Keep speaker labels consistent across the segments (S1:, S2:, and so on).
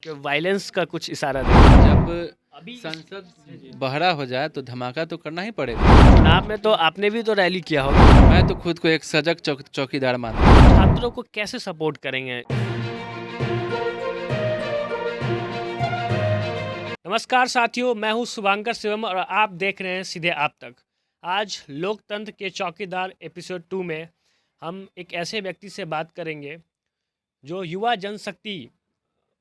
S1: कि वायलेंस का कुछ इशारा दें।
S2: जब
S1: अभी
S2: संसद बहरा हो जाए तो धमाका तो करना ही पड़ेगा।
S1: चुनाव में तो आपने भी तो रैली किया होगा।
S2: मैं तो खुद को एक सजग चौकीदार मानता हूँ।
S1: छात्रों को कैसे सपोर्ट करेंगे? नमस्कार साथियों, मैं हूं शुभांकर शिवम और आप देख रहे हैं सीधे आप तक। आज लोकतंत्र के चौकीदार एपिसोड 2 में हम एक ऐसे व्यक्ति से बात करेंगे जो युवा जनशक्ति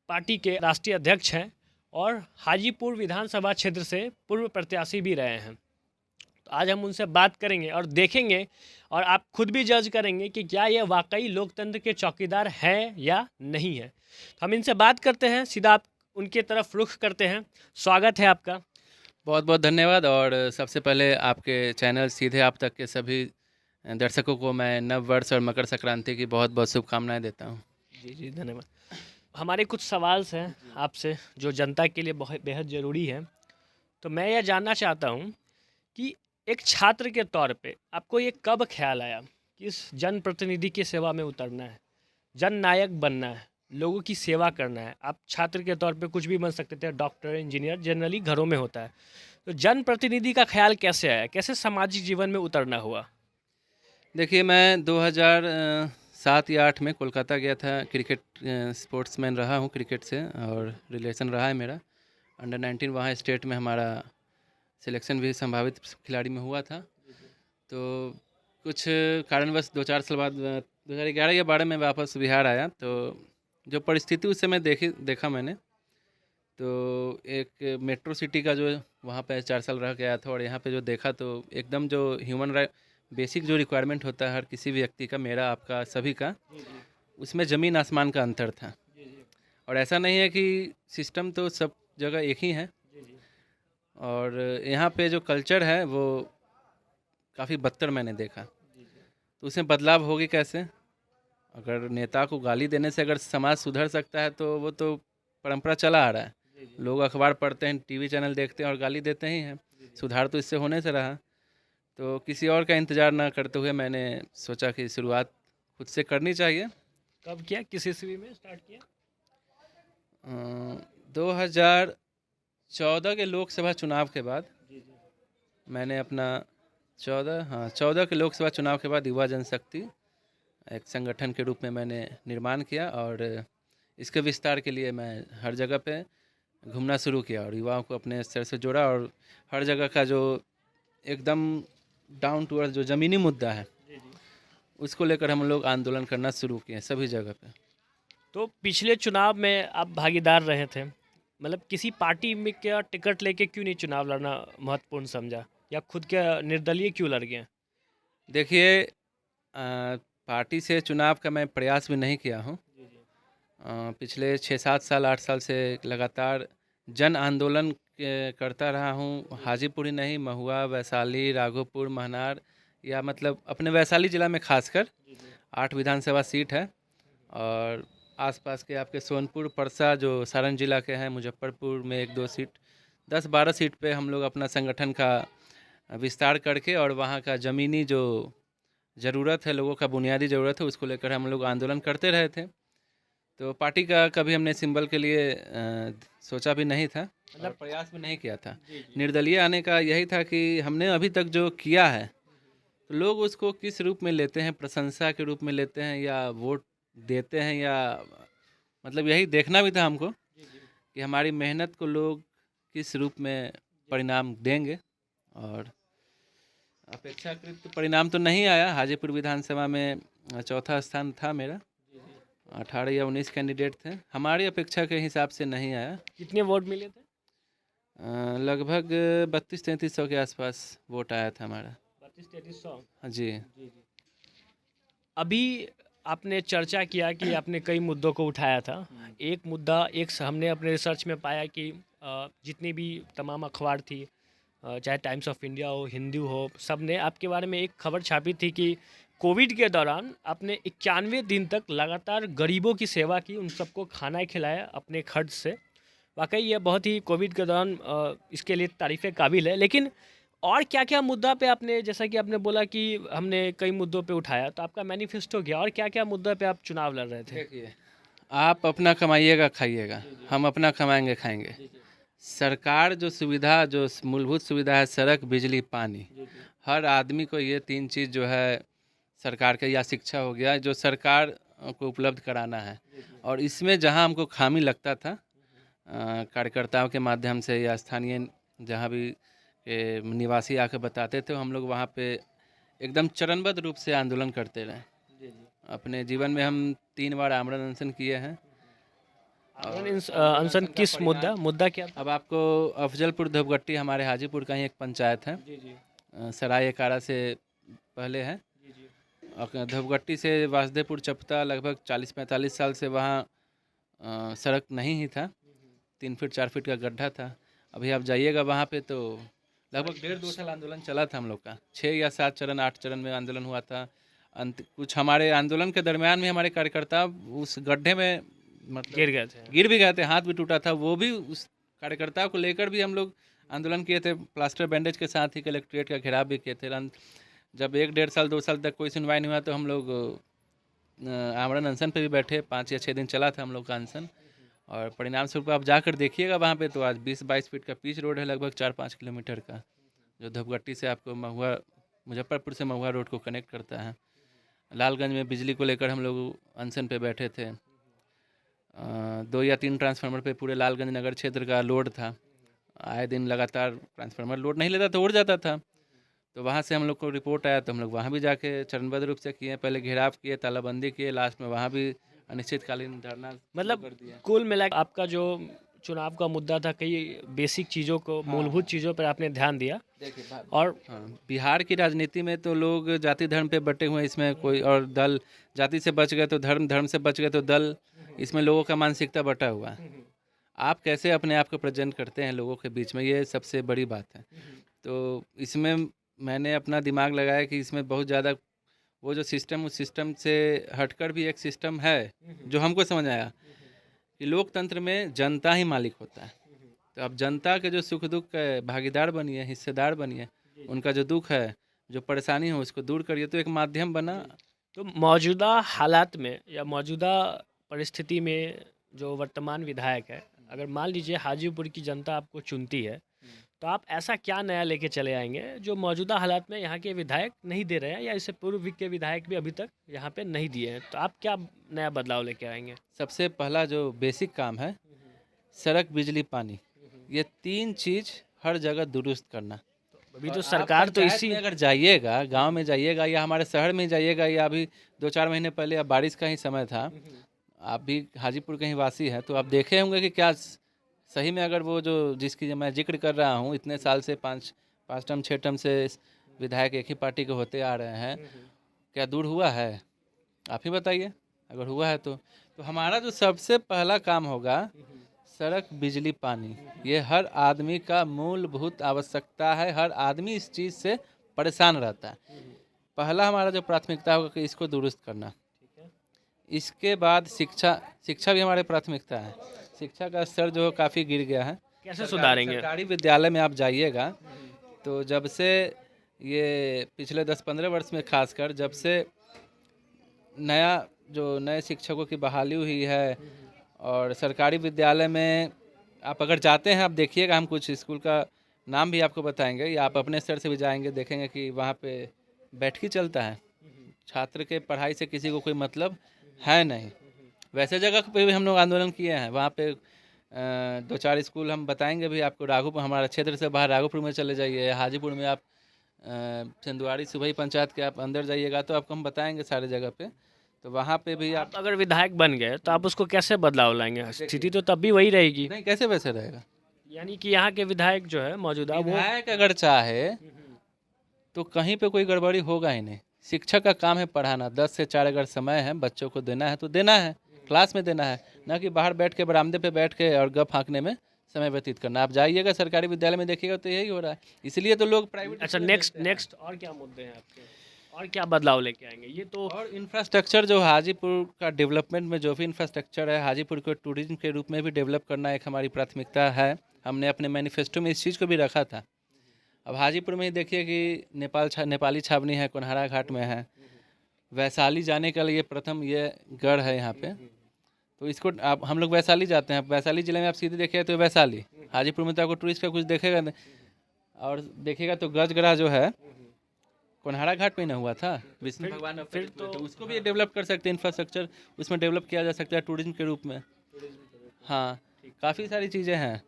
S1: पार्टी के राष्ट्रीय अध्यक्ष हैं और हाजीपुर विधानसभा क्षेत्र से पूर्व प्रत्याशी भी रहे हैं। तो आज हम उनसे बात करेंगे और देखेंगे और आप खुद भी जज करेंगे कि क्या ये वाकई लोकतंत्र के चौकीदार हैं या नहीं है। तो हम इनसे बात करते हैं, सीधा आप उनके तरफ रुख करते हैं। स्वागत है आपका।
S2: बहुत बहुत धन्यवाद। और सबसे पहले आपके चैनल सीधे आप तक के सभी दर्शकों को मैं नव वर्ष और मकर संक्रांति की बहुत बहुत शुभकामनाएं देता हूं।
S1: जी धन्यवाद। हमारे कुछ सवाल हैं आपसे जो जनता के लिए बहुत बेहद ज़रूरी है। तो मैं यह जानना चाहता हूं कि एक छात्र के तौर पे आपको ये कब ख्याल आया कि इस जनप्रतिनिधि की सेवा में उतरना है, जन नायक बनना है, लोगों की सेवा करना है। आप छात्र के तौर पे कुछ भी बन सकते थे, डॉक्टर, इंजीनियर, जनरली घरों में होता है। तो जनप्रतिनिधि का ख्याल कैसे आया, कैसे सामाजिक जीवन में उतरना हुआ?
S2: देखिए, मैं 2007 या 8 में कोलकाता गया था। क्रिकेट स्पोर्ट्समैन रहा हूं, क्रिकेट से और रिलेशन रहा है मेरा। अंडर 19 वहाँ स्टेट में हमारा सिलेक्शन भी संभावित खिलाड़ी में हुआ था। तो कुछ कारणवश 2-4 साल बाद 2011 या 12 में वापस बिहार आया। तो जो परिस्थिति उस समय देखा मैंने, तो एक मेट्रो सिटी का जो वहाँ पे 4 साल रह के आया था और यहाँ पे जो देखा, तो एकदम जो ह्यूमन राइट बेसिक जो रिक्वायरमेंट होता है हर किसी भी व्यक्ति का, मेरा, आपका, सभी का, उसमें ज़मीन आसमान का अंतर था। और ऐसा नहीं है कि सिस्टम तो सब जगह एक ही है, और यहाँ पे जो कल्चर है वो काफ़ी बदतर मैंने देखा। तो उसमें बदलाव होगी कैसे? अगर नेता को गाली देने से अगर समाज सुधर सकता है तो वो तो परंपरा चला आ रहा है। लोग अखबार पढ़ते हैं, टीवी चैनल देखते हैं और गाली देते ही हैं। सुधार तो इससे होने से रहा। तो किसी और का इंतज़ार ना करते हुए मैंने सोचा कि शुरुआत खुद से करनी चाहिए।
S1: कब किया, किस ईस्वी में स्टार्ट किया?
S2: 2014 के लोकसभा चुनाव के बाद मैंने अपना 14 के लोकसभा चुनाव के बाद युवा जनशक्ति एक संगठन के रूप में मैंने निर्माण किया। और इसके विस्तार के लिए मैं हर जगह पे घूमना शुरू किया और युवाओं को अपने स्तर से जोड़ा। और हर जगह का जो एकदम डाउन टू अर्थ जो ज़मीनी मुद्दा है उसको लेकर हम लोग आंदोलन करना शुरू किए सभी जगह पे।
S1: तो पिछले चुनाव में आप भागीदार रहे थे, मतलब किसी पार्टी में क्या टिकट लेके क्यों नहीं चुनाव लड़ना महत्वपूर्ण समझा, या खुद के निर्दलीय क्यों लड़ गए?
S2: देखिए, पार्टी से चुनाव का मैं प्रयास भी नहीं किया हूँ। पिछले 6-7 साल 8 साल से लगातार जन आंदोलन करता रहा हूँ। हाजीपुर ही नहीं, महुआ, वैशाली, राघोपुर, महनार, या मतलब अपने वैशाली ज़िला में खासकर 8 विधानसभा सीट है। और आसपास के आपके सोनपुर, परसा जो सारण जिला के हैं, मुजफ्फरपुर में 1-2 सीट, 10-12 सीट पे हम लोग अपना संगठन का विस्तार करके और वहाँ का ज़मीनी जो ज़रूरत है, लोगों का बुनियादी ज़रूरत है, उसको लेकर हम लोग आंदोलन करते रहे थे। तो पार्टी का कभी हमने सिंबल के लिए सोचा भी नहीं था, मतलब प्रयास भी नहीं किया था। निर्दलीय आने का यही था कि हमने अभी तक जो किया है तो लोग उसको किस रूप में लेते हैं, प्रशंसा के रूप में लेते हैं या वोट देते हैं, या मतलब यही देखना भी था हमको कि हमारी मेहनत को लोग किस रूप में परिणाम देंगे। और अपेक्षाकृत परिणाम तो नहीं आया। हाजीपुर विधानसभा में चौथा स्थान था मेरा, 18 या 19 कैंडिडेट थे, हमारी अपेक्षा के हिसाब से नहीं आया।
S1: कितने वोट मिले थे?
S2: लगभग 32-33 सौ के आसपास वोट आया था हमारा।
S1: 32-33 सौ?
S2: हाँ जी।
S1: अभी आपने चर्चा किया कि आपने कई मुद्दों को उठाया था। एक मुद्दा, हमने अपने रिसर्च में पाया कि जितनी भी तमाम अखबार थी, चाहे टाइम्स ऑफ इंडिया हो, हिंदू हो, सब ने आपके बारे में एक खबर छापी थी कि कोविड के दौरान आपने 91 दिन तक लगातार गरीबों की सेवा की, उन सबको खाना खिलाया अपने खर्च से। वाकई ये बहुत ही कोविड के दौरान इसके लिए तारीफ़ काबिल है। लेकिन और क्या क्या मुद्दा पे आपने, जैसा कि आपने बोला कि हमने कई मुद्दों पे उठाया, तो आपका मैनिफेस्टो क्या, और क्या क्या मुद्दा पे आप चुनाव लड़ रहे थे?
S2: देखिए, आप अपना कमाइएगा खाइएगा, हम अपना कमाएंगे खाएंगे। सरकार जो सुविधा, जो मूलभूत सुविधा है, सड़क, बिजली, पानी, हर आदमी को ये 3 चीज़ जो है सरकार के, या शिक्षा हो गया, जो सरकार को उपलब्ध कराना है। और इसमें जहाँ हमको खामी लगता था, कार्यकर्ताओं के माध्यम से या स्थानीय जहाँ भी निवासी आके बताते थे, हम लोग वहाँ पे एकदम चरणबद्ध रूप से आंदोलन करते रहे। अपने जीवन में हम 3 बार आमरण अनशन किए हैं।
S1: अनशन किस मुद्दा क्या था?
S2: अब आपको अफजलपुर धोबगट्टी हमारे हाजीपुर का ही एक पंचायत है, सराय एकारा से पहले है। धोबगट्टी से वासुदेवपुर चपता लगभग 40-45 साल से वहाँ सड़क नहीं ही था, 3 फीट 4 फीट का गड्ढा था। अभी आप जाइएगा वहाँ पे तो लगभग 1.5-2 साल आंदोलन चला था हम लोग का, 6 या 7 चरण 8 चरण में आंदोलन हुआ था। कुछ हमारे आंदोलन के दरमियान में हमारे कार्यकर्ता उस गड्ढे में मतलब गिर भी गए थे, हाथ भी टूटा था। वो भी उस कार्यकर्ता को लेकर भी हम लोग आंदोलन किए थे, प्लास्टर बैंडेज के साथ ही कलेक्ट्रेट का घेराव भी किए थे। जब 1-1.5 साल 2 साल तक कोई सुनवाई नहीं हुआ तो हम लोग आमरण अनशन पे भी बैठे, 5 या 6 दिन चला था हम लोग का अनशन। और परिणाम स्वरूप आप जाकर देखिएगा वहाँ पे तो आज 20-22 फीट का पिच रोड है, लगभग 4-5 किलोमीटर का, जो धोबगट्टी से आपको मुजफ्फरपुर से महुआ रोड को कनेक्ट करता है। लालगंज में बिजली को लेकर हम लोग अनशन पे बैठे थे। 2 या 3 ट्रांसफार्मर पे पूरे लालगंज नगर क्षेत्र का लोड था। आए दिन लगातार ट्रांसफार्मर लोड नहीं लेता तो उड़ जाता था। तो वहाँ से हम लोग को रिपोर्ट आया तो हम लोग वहाँ भी जाके चरणबद्ध रूप से किए, पहले घेराव किए, तालाबंदी किए, लास्ट में वहाँ भी अनिश्चितकालीन धरना
S1: मतलब
S2: कर दिया।
S1: कुल मिला के आपका जो चुनाव का मुद्दा था, कई बेसिक चीज़ों को, मूलभूत चीज़ों पर आपने ध्यान दिया।
S2: देखिए
S1: और
S2: बिहार की राजनीति में तो लोग जाति धर्म पे बटे हुए हैं, इसमें कोई और दल, जाति से बच गए तो धर्म, धर्म से बच गए तो दल, इसमें लोगों का मानसिकता बटा हुआ है। आप कैसे अपने आप को प्रेजेंट करते हैं लोगों के बीच में, ये सबसे बड़ी बात है। तो इसमें मैंने अपना दिमाग लगाया कि इसमें बहुत ज़्यादा वो जो सिस्टम, उस सिस्टम से हटकर भी एक सिस्टम है जो हमको समझ आया कि लोकतंत्र में जनता ही मालिक होता है। तो अब जनता के जो सुख दुख के भागीदार बनिए, हिस्सेदार बनिए, उनका जो दुख है, जो परेशानी हो, उसको दूर करिए। तो एक माध्यम बना।
S1: तो मौजूदा हालात में या मौजूदा परिस्थिति में जो वर्तमान विधायक है, अगर मान लीजिए हाजीपुर की जनता आपको चुनती है, तो आप ऐसा क्या नया लेके चले आएंगे जो मौजूदा हालात में यहाँ के विधायक नहीं दे रहे हैं, या इससे पूर्व के विधायक भी अभी तक यहाँ पे नहीं दिए हैं? तो आप क्या नया बदलाव लेके आएंगे?
S2: सबसे पहला जो बेसिक काम है, सड़क, बिजली, पानी, ये 3 चीज़ हर जगह दुरुस्त करना।
S1: अभी तो सरकार तो इसी,
S2: अगर जाइएगा, गांव में जाइएगा या हमारे शहर में जाइएगा, या अभी 2-4 महीने पहले, अब बारिश का ही समय था, आप भी हाजीपुर के ही वासी हैं, तो आप देखे होंगे कि क्या सही में अगर वो जो जिसकी मैं जिक्र कर रहा हूँ, इतने साल से 5 टर्म 6 टर्म से विधायक एक ही पार्टी के होते आ रहे हैं, क्या दूर हुआ है? आप ही बताइए अगर हुआ है तो हमारा जो सबसे पहला काम होगा, सड़क, बिजली, पानी, ये हर आदमी का मूलभूत आवश्यकता है। हर आदमी इस चीज़ से परेशान रहता है। पहला हमारा जो प्राथमिकता होगा कि इसको दुरुस्त करना। इसके बाद शिक्षा भी हमारी प्राथमिकता है। शिक्षा का स्तर जो काफ़ी गिर गया है।
S1: कैसे सुधारेंगे?
S2: सरकारी विद्यालय में आप जाइएगा तो जब से ये पिछले 10-15 वर्ष में खासकर जब से नए शिक्षकों की बहाली हुई है, और सरकारी विद्यालय में आप अगर जाते हैं, आप देखिएगा, हम कुछ स्कूल का नाम भी आपको बताएंगे, या आप अपने स्तर से भी जाएंगे, देखेंगे कि वहाँ पे बैठकी चलता है। छात्र के पढ़ाई से किसी को कोई मतलब है नहीं। वैसे जगह पे भी हम लोग आंदोलन किए हैं। वहाँ पे 2-4 स्कूल हम बताएंगे भी आपको। राघोपुर, हमारा क्षेत्र से बाहर राघोपुर में चले जाइए, हाजीपुर में आप चंदुआरी सुबही पंचायत के आप अंदर जाइएगा तो आपको हम बताएंगे सारे जगह पे। तो वहाँ पे भी
S1: आप अगर विधायक बन गए तो आप उसको कैसे बदलाव लाएंगे? स्थिति तो तब भी वही रहेगी।
S2: नहीं, कैसे वैसे रहेगा?
S1: यानी कि यहाँ के विधायक जो है मौजूदा, वो
S2: विधायक अगर चाहे तो कहीं पे कोई गड़बड़ी होगा ही नहीं। शिक्षक का काम है पढ़ाना। 10 से 4 अगर समय है बच्चों को देना है तो देना है, क्लास में देना है, ना कि बाहर बैठ के बरामदे पे बैठ के और गप हाँकने में समय व्यतीत करना। आप जाइएगा सरकारी विद्यालय में देखिएगा तो यही हो रहा है। इसलिए तो लोग प्राइवेट।
S1: अच्छा, नेक्स्ट और क्या मुद्दे हैं आपके, और क्या बदलाव लेके आएंगे? ये तो
S2: और इंफ्रास्ट्रक्चर जो हाजीपुर का डेवलपमेंट में जो भी इंफ्रास्ट्रक्चर है, हाजीपुर को टूरिज्म के रूप में भी डेवलप करना एक हमारी प्राथमिकता है। हमने अपने मैनिफेस्टो में इस चीज़ को भी रखा था। अब हाजीपुर में ही देखिए कि नेपाली छावनी है, कोनहारा घाट में है। वैशाली जाने के लिए प्रथम ये गढ़ है यहाँ पे, तो इसको आप हम लोग वैशाली जाते हैं, वैशाली जिले में आप सीधे देखिए तो वैशाली, हाजीपुर में तो आपको टूरिस्ट का कुछ देखेगा नहीं, और देखिएगा तो गजगरा जो है कोनहारा घाट पे ही ना हुआ था विष्णु भगवान, फिर तो उसको भी डेवलप कर सकते हैं, इंफ्रास्ट्रक्चर उसमें डेवलप किया जा सकता है टूरिज्म के रूप में। हाँ, काफ़ी सारी चीज़ें हैं,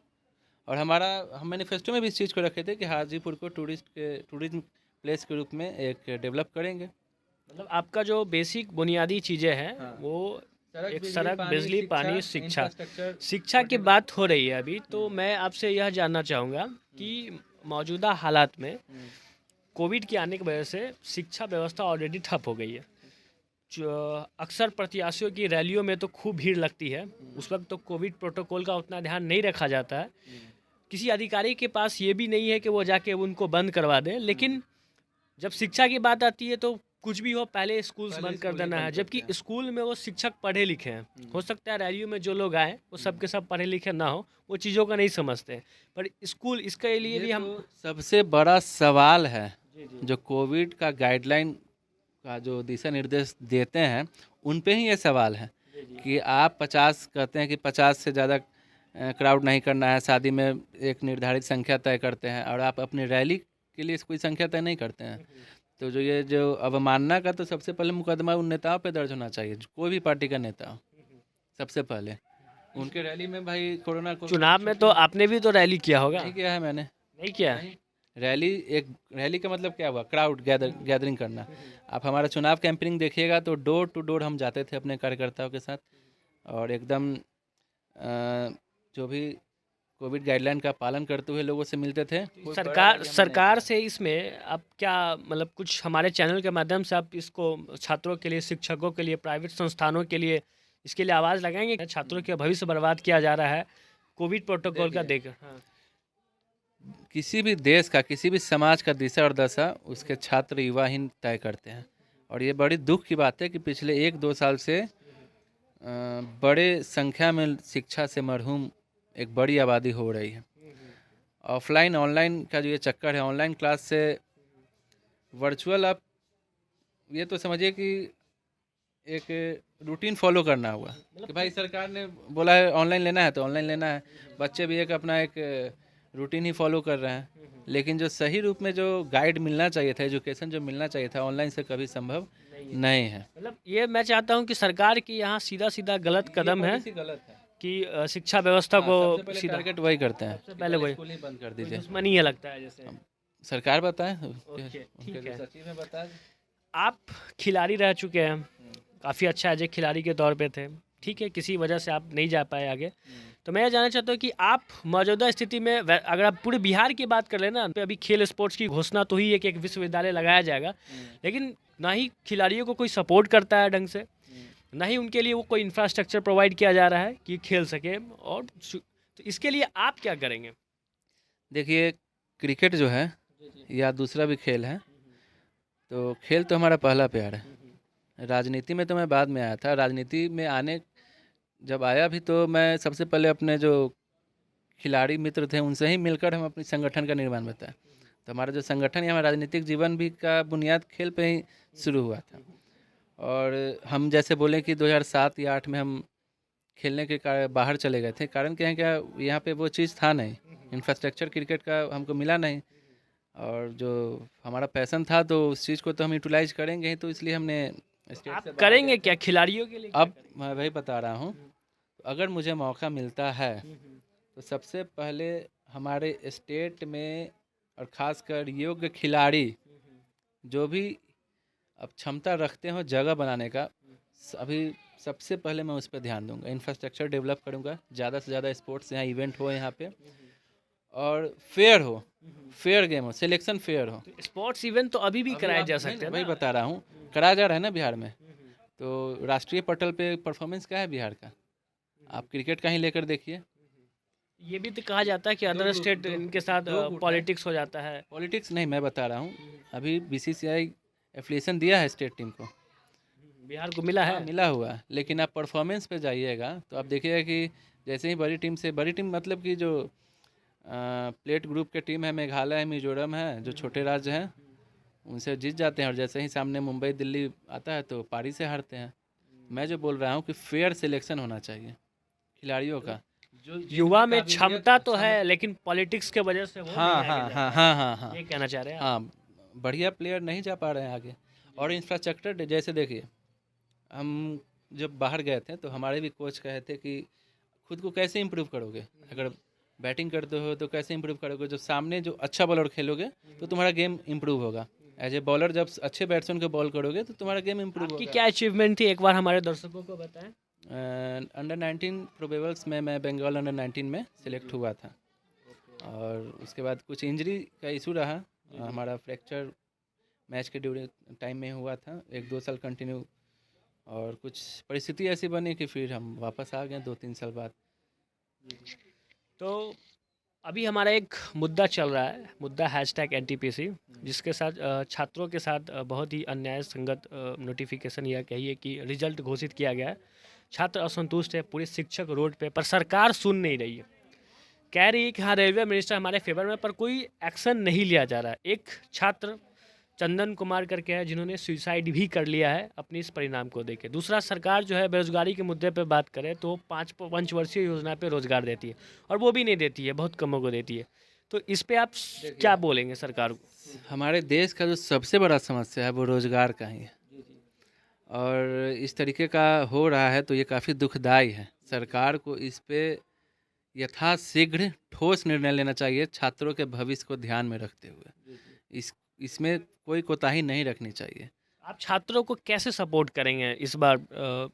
S2: और हम मैनिफेस्टो में भी इस चीज़ को रखे थे कि हाजीपुर को टूरिज्म प्लेस के रूप में एक डेवलप करेंगे।
S1: मतलब आपका जो बेसिक बुनियादी चीज़ें हैं
S2: हाँ।
S1: वो एक
S2: बिजली,
S1: सड़क,
S2: पानी,
S1: बिजली, पानी,
S2: शिक्षा,
S1: शिक्षा।
S2: इंफ्रास्ट्रक्चर,
S1: शिक्षा की बात हो रही है अभी, तो मैं आपसे यह जानना चाहूँगा कि मौजूदा हालात में कोविड के आने की वजह से शिक्षा व्यवस्था ऑलरेडी ठप हो गई है। अक्सर प्रत्याशियों की रैलियों में तो खूब भीड़ लगती है, उस वक्त तो कोविड प्रोटोकॉल का उतना ध्यान नहीं रखा जाता है। किसी अधिकारी के पास ये भी नहीं है कि वो जाके उनको बंद करवा दें, लेकिन जब शिक्षा की बात आती है तो कुछ भी हो पहले स्कूल्स
S2: पहले
S1: बंद कर
S2: स्कूल ही
S1: देना
S2: बंद
S1: है,
S2: करते
S1: जबकि
S2: हैं।
S1: स्कूल में वो शिक्षक पढ़े लिखे हैं। हो सकता है रैलियों में जो लोग आए वो सब के सब पढ़े लिखे ना हो, वो चीज़ों का नहीं समझते हैं, पर स्कूल इसके लिए
S2: ये
S1: भी हम
S2: तो सबसे बड़ा सवाल है,
S1: जी जी
S2: जो कोविड का गाइडलाइन का जो दिशा निर्देश देते हैं उन पे ही ये सवाल है कि आप 50 कहते हैं कि 50 से ज़्यादा क्राउड नहीं करना है, शादी में एक निर्धारित संख्या तय करते हैं, और आप अपनी रैली के लिए कोई संख्या तय नहीं करते हैं। तो जो अवमानना का तो सबसे पहले मुकदमा उन नेताओं पे दर्ज होना चाहिए, कोई भी पार्टी का नेता हो, सबसे पहले उनके रैली में भाई कोरोना को
S1: चुनाव में तो आपने भी तो रैली किया होगा।
S2: नहीं किया है मैंने।
S1: नहीं किया?
S2: नहीं, रैली का मतलब क्या हुआ, क्राउड गैदरिंग करना। आप हमारा चुनाव कैंपेनिंग देखिएगा तो डोर टू डोर हम जाते थे अपने कार्यकर्ताओं के साथ, और एकदम जो भी कोविड गाइडलाइन का पालन करते हुए लोगों से मिलते थे। कोई बड़ा
S1: सरकार
S2: रैली हमने नहीं
S1: सरकार
S2: किया।
S1: से इसमें आप क्या मतलब कुछ हमारे चैनल के माध्यम से आप इसको छात्रों के लिए, शिक्षकों के लिए, प्राइवेट संस्थानों के लिए इसके लिए आवाज़ लगाएंगे? छात्रों का भविष्य बर्बाद किया जा रहा है कोविड प्रोटोकॉल का
S2: देखिए,
S1: देकर। हाँ
S2: किसी भी देश का, किसी भी समाज का दिशा और दशा उसके छात्र युवा ही तय करते हैं, और ये बड़ी दुख की बात है कि पिछले 1-2 साल से बड़े संख्या में शिक्षा से महरूम एक बड़ी आबादी हो रही है। ऑफलाइन ऑनलाइन का जो ये चक्कर है, ऑनलाइन क्लास से वर्चुअल, आप ये तो समझिए कि एक रूटीन फॉलो करना हुआ कि भाई सरकार ने बोला है ऑनलाइन लेना है तो ऑनलाइन लेना है, बच्चे भी एक अपना एक रूटीन ही फॉलो कर रहे हैं। लेकिन जो सही रूप में जो गाइड मिलना चाहिए था, एजुकेशन जो मिलना चाहिए था, ऑनलाइन से कभी संभव नहीं है।
S1: मतलब ये मैं चाहता हूँ कि सरकार की यहाँ सीधा सीधा गलत कदम है
S2: पॉलिसी गलत है।
S1: कि शिक्षा व्यवस्था
S2: हाँ,
S1: को
S2: सबसे पहले
S1: सीधा
S2: टारगेट वही करते हैं
S1: सबसे
S2: कि
S1: पहले वही
S2: स्कूल ही बंद कर
S1: कोई
S2: दीजिए।
S1: दुश्मनी है लगता है जैसे।
S2: सरकार बताए,
S1: ओके, ठीक
S2: उनके जो
S1: है।
S2: सचिव हैं बताए।
S1: आप खिलाड़ी रह चुके हैं, काफ़ी अच्छा एज ए खिलाड़ी के तौर पे थे, ठीक है, किसी वजह से आप नहीं जा पाए आगे। तो मैं ये जानना चाहता हूँ कि आप मौजूदा स्थिति में अगर आप पूरे बिहार की बात कर लेना तो अभी खेल स्पोर्ट्स की घोषणा तो ही है कि एक विश्वविद्यालय लगाया जाएगा, लेकिन ना ही खिलाड़ियों को कोई सपोर्ट करता है ढंग से, ना ही उनके लिए वो कोई इंफ्रास्ट्रक्चर प्रोवाइड किया जा रहा है कि खेल सके। और तो इसके लिए आप क्या करेंगे?
S2: देखिए, क्रिकेट जो है या दूसरा भी खेल है, तो खेल तो हमारा पहला प्यार है। राजनीति में तो मैं बाद में आया था, राजनीति में आने जब आया भी तो मैं सबसे पहले अपने जो खिलाड़ी मित्र थे उनसे ही मिलकर हम अपनी संगठन का निर्माण बताया। तो हमारा जो संगठन या हमारा राजनीतिक जीवन भी का बुनियाद खेल पे ही शुरू हुआ था। और हम जैसे बोले कि 2007 या 8 में हम खेलने के बाहर चले गए थे, कारण क्या है, क्या यहाँ पे वो चीज़ था नहीं, इंफ्रास्ट्रक्चर क्रिकेट का हमको मिला नहीं, और जो हमारा पैशन था तो उस चीज़ को तो हम यूटिलाइज करेंगे ही, तो इसलिए हमने स्टेट
S1: आप
S2: से बाहर
S1: करेंगे
S2: गए
S1: क्या
S2: थे।
S1: खिलाड़ियों के लिए? क्या
S2: अब मैं वही बता रहा हूँ, अगर मुझे मौका मिलता है तो सबसे पहले हमारे स्टेट में और ख़ासकर योग्य खिलाड़ी जो भी अब क्षमता रखते हो जगह बनाने का, अभी सबसे पहले मैं उस पर ध्यान दूंगा, इंफ्रास्ट्रक्चर डेवलप करूंगा, ज़्यादा से ज़्यादा स्पोर्ट्स यहाँ इवेंट हो यहाँ पे, और फेयर हो, फेयर गेम हो, सिलेक्शन फेयर हो।
S1: स्पोर्ट्स इवेंट तो अभी भी
S2: अभी
S1: कराए
S2: आप
S1: जा
S2: नहीं
S1: सकते
S2: ना,
S1: हैं
S2: वही
S1: ना?
S2: बता रहा हूँ, कराया जा रहा है ना बिहार में। तो राष्ट्रीय पटल पे परफॉर्मेंस क्या है बिहार का, आप क्रिकेट का ही लेकर देखिए।
S1: ये भी तो कहा जाता है कि अदर स्टेट इनके साथ
S2: दो गुट है।
S1: पॉलिटिक्स हो जाता है।
S2: पॉलिटिक्स नहीं, मैं बता रहा हूँ, अभी बीसीसीआई एफिलिएशन दिया है स्टेट टीम को,
S1: बिहार को मिला
S2: हाँ
S1: है।
S2: मिला हुआ है, लेकिन आप परफॉर्मेंस पे जाइएगा तो आप देखिएगा कि जैसे ही बड़ी टीम से, बड़ी टीम मतलब कि जो प्लेट ग्रुप के टीम है, मेघालय है, मिजोरम है, जो छोटे राज्य हैं उनसे जीत जाते हैं, और जैसे ही सामने मुंबई दिल्ली आता है तो पारी से हारते हैं। मैं जो बोल रहा हूँ कि फेयर सिलेक्शन होना चाहिए खिलाड़ियों का। जो
S1: युवा में
S2: काबिलियत
S1: क्षमता तो है, लेकिन पॉलिटिक्स के वजह से वो
S2: हाँ
S1: नहीं आगे
S2: हाँ
S1: जा
S2: हाँ
S1: पा
S2: हाँ
S1: रहे
S2: हाँ
S1: हैं।
S2: हाँ
S1: ये कहना चाह रहे हैं आप?
S2: हाँ, बढ़िया प्लेयर नहीं जा पा रहे हैं आगे। और इंफ्रास्ट्रक्चर जैसे देखिए, हम जब बाहर गए थे तो हमारे भी कोच कहे थे कि खुद को कैसे इम्प्रूव करोगे, अगर बैटिंग करते हो तो कैसे इम्प्रूव करोगे, जब सामने जो अच्छा बॉलर खेलोगे तो तुम्हारा गेम इम्प्रूव होगा। एज ए बॉलर जब अच्छे बैट्समैन को बॉल करोगे तो तुम्हारा गेम इम्प्रूव
S1: आपकी
S2: होगा।
S1: क्या अचीवमेंट थी, एक बार हमारे दर्शकों को बताएं।
S2: अंडर 19 प्रोबेबल्स में मैं बंगाल अंडर 19 में सिलेक्ट हुआ था, और उसके बाद कुछ इंजरी का इशू रहा। हमारा फ्रैक्चर मैच के ड्यूरिंग टाइम में हुआ था, 1-2 साल कंटिन्यू, और कुछ परिस्थिति ऐसी बनी कि फिर हम वापस आ गए 2-3 साल बाद।
S1: तो अभी हमारा एक मुद्दा चल रहा है, मुद्दा #NTPC, जिसके साथ छात्रों के साथ बहुत ही अन्याय संगत नोटिफिकेशन या कहिए कि रिजल्ट घोषित किया गया है। छात्र असंतुष्ट है, पूरे शिक्षक रोड पे, पर सरकार सुन नहीं रही है। कह रही है कि हाँ रेलवे मिनिस्टर हमारे फेवर में, पर कोई एक्शन नहीं लिया जा रहा है। एक छात्र चंदन कुमार करके है जिन्होंने सुसाइड भी कर लिया है अपनी इस परिणाम को देके। दूसरा, सरकार जो है बेरोजगारी के मुद्दे पे बात करे तो 5 पंचवर्षीय योजना पे रोजगार देती है, और वो भी नहीं देती है, बहुत कमों को देती है। तो इस पे आप क्या बोलेंगे सरकार को?
S2: हमारे देश का जो सबसे बड़ा समस्या है वो रोजगार का ही है, और इस तरीके का हो रहा है तो ये काफ़ी दुखदाई है। सरकार को इस पे यथाशीघ्र ठोस निर्णय लेना चाहिए, छात्रों के भविष्य को ध्यान में रखते हुए। इसमें कोई कोताही नहीं रखनी चाहिए।
S1: आप छात्रों को कैसे सपोर्ट करेंगे इस बार,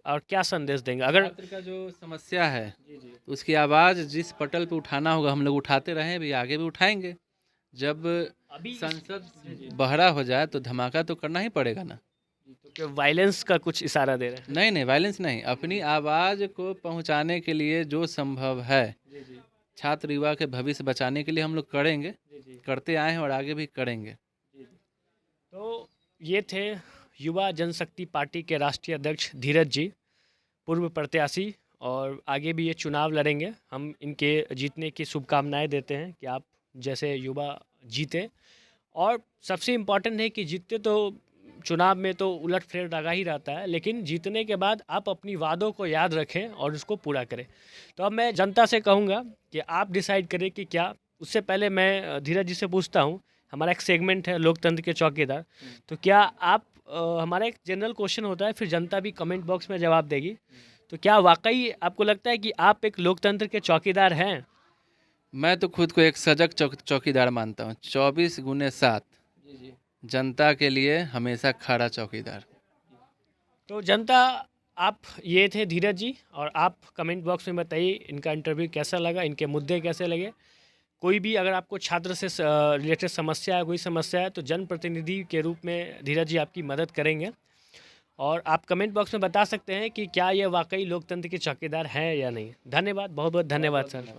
S1: और क्या संदेश देंगे अगर
S2: छात्र का जो समस्या है तो उसकी आवाज़ जिस पटल पे उठाना होगा हम लोग उठाते रहे, भी आगे भी उठाएंगे। जब
S1: अभी
S2: संसद बहरा हो जाए तो धमाका तो करना ही पड़ेगा ना।
S1: तो वायलेंस का कुछ इशारा दे रहे हैं?
S2: नहीं नहीं, वायलेंस नहीं, अपनी आवाज़ को पहुंचाने के लिए जो संभव है, छात्र युवा के भविष्य बचाने के लिए हम लोग करेंगे, करते आए हैं और आगे भी करेंगे।
S1: तो ये थे युवा जनशक्ति पार्टी के राष्ट्रीय अध्यक्ष धीरज जी, पूर्व प्रत्याशी, और आगे भी ये चुनाव लड़ेंगे। हम इनके जीतने की शुभकामनाएं देते हैं कि आप जैसे युवा जीते। और सबसे इम्पॉर्टेंट है कि जीतते तो चुनाव में तो उलट फेर लगा ही रहता है, लेकिन जीतने के बाद आप अपनी वादों को याद रखें और उसको पूरा करें। तो अब मैं जनता से कहूँगा कि आप डिसाइड करें कि क्या। उससे पहले मैं धीरज जी से पूछता हूँ, हमारा एक सेगमेंट है लोकतंत्र के चौकीदार, तो क्या आप हमारा एक जनरल क्वेश्चन होता है, फिर जनता भी कमेंट बॉक्स में जवाब देगी। तो क्या वाकई आपको लगता है कि आप एक लोकतंत्र के चौकीदार हैं?
S2: मैं तो खुद को एक सजग चौकीदार मानता हूँ। 24x7 जनता के लिए हमेशा खड़ा चौकीदार।
S1: तो जनता, आप ये थे धीरज जी, और आप कमेंट बॉक्स में बताइए इनका इंटरव्यू कैसा लगा, इनके मुद्दे कैसे लगे। कोई भी अगर आपको छात्र से रिलेटेड समस्या है, कोई समस्या है, तो जनप्रतिनिधि के रूप में धीरज जी आपकी मदद करेंगे। और आप कमेंट बॉक्स में बता सकते हैं कि क्या ये वाकई लोकतंत्र के चौकीदार हैं या नहीं। धन्यवाद, बहुत बहुत धन्यवाद सर।